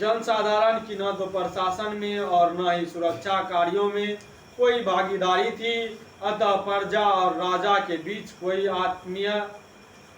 जनसाधारण की न तो प्रशासन में और न ही सुरक्षा कार्यों में कोई भागीदारी थी। अतः प्रजा और राजा के बीच कोई आत्मीय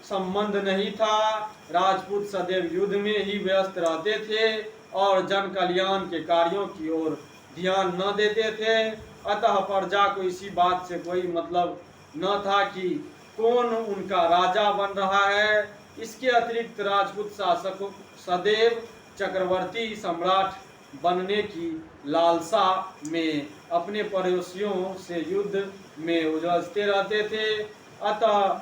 संबंध नहीं था। राजपूत सदैव युद्ध में ही व्यस्त रहते थे और जन कल्याण के कार्यों की ओर ध्यान न देते थे। अतः प्रजा को इसी बात से कोई मतलब न था कि कौन उनका राजा बन रहा है। इसके अतिरिक्त राजपूत शासक सदैव चक्रवर्ती सम्राट बनने की लालसा में अपने पड़ोसियों से युद्ध में उलझते रहते थे। अतः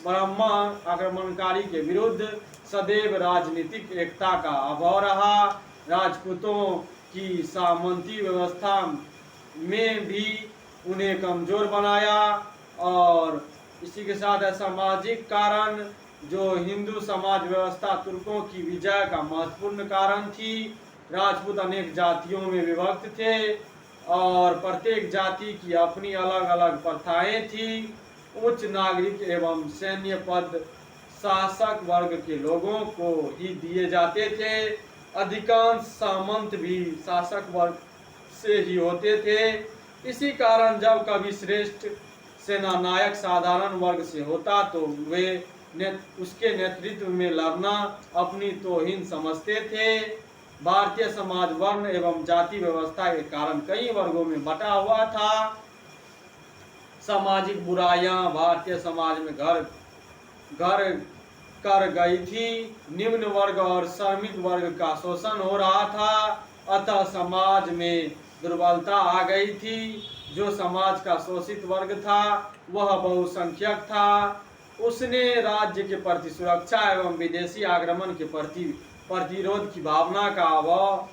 ब्रह्मा आक्रमणकारी के विरुद्ध सदैव राजनीतिक एकता का अभाव रहा। राजपूतों की सामंती व्यवस्था में भी उन्हें कमजोर बनाया। और इसी के साथ सामाजिक कारण, जो हिंदू समाज व्यवस्था तुर्कों की विजय का महत्वपूर्ण कारण थी। राजपूत अनेक जातियों में विभक्त थे और प्रत्येक जाति की अपनी अलग अलग प्रथाएं थी। उच्च नागरिक एवं सैन्य पद शासक वर्ग के लोगों को ही दिए जाते थे। अधिकांश सामंत भी शासक वर्ग से ही होते थे। इसी कारण जब कभी श्रेष्ठ सेनानायक साधारण वर्ग से होता तो वे उसके नेतृत्व में लड़ना अपनी तौहीन समझते थे। भारतीय समाज वर्ण एवं जाति व्यवस्था के कारण कई वर्गों में बटा हुआ था। सामाजिक बुराइयां भारतीय समाज में घर कर गई थी। निम्न वर्ग और श्रमिक वर्ग का शोषण हो रहा था। अतः समाज में दुर्बलता आ गई थी। जो समाज का शोषित वर्ग था वह बहुसंख्यक था। उसने राज्य के प्रति सुरक्षा एवं विदेशी आक्रमण के प्रति प्रतिरोध की भावना का अभाव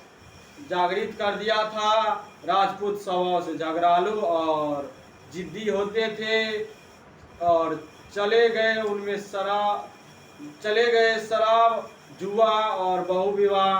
जागृत कर दिया था। राजपूत स्वभाव से झगड़ालू और जिद्दी होते थे और चले गए शराब, जुआ और बहुविवाह,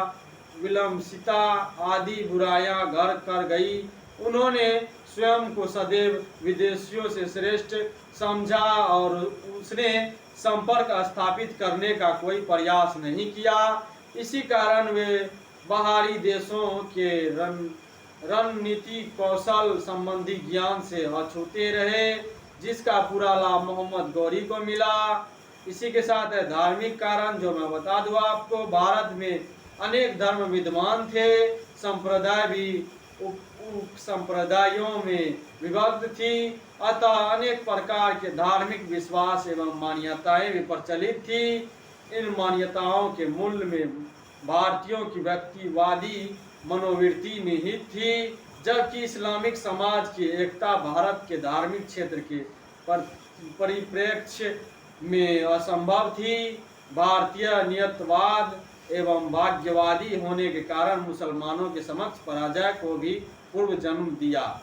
विलंबिता आदि बुराइयां घर कर गई। उन्होंने स्वयं को सदैव विदेशियों से श्रेष्ठ समझा और उसने संपर्क स्थापित करने का कोई प्रयास नहीं किया। इसी कारण वे बाहरी देशों के रणनीति कौशल संबंधी ज्ञान से अछूते रहे, जिसका पूरा लाभ मोहम्मद गौरी को मिला। इसी के साथ धार्मिक कारण जो मैं बता दूं आपको, भारत में अनेक धर्म विद्यमान थे। संप्रदाय भी उप संप्रदायों में विभक्त थी। अतः अनेक प्रकार के धार्मिक विश्वास एवं मान्यताएं भी प्रचलित थी। इन मान्यताओं के मूल में भारतीयों की व्यक्तिवादी मनोवृत्ति निहित थी, जबकि इस्लामिक समाज की एकता भारत के धार्मिक क्षेत्र के परिप्रेक्ष्य में असंभव थी। भारतीय नियतवाद एवं भाग्यवादी होने के कारण मुसलमानों के समक्ष पराजय को भी पूर्व जन्म दिया।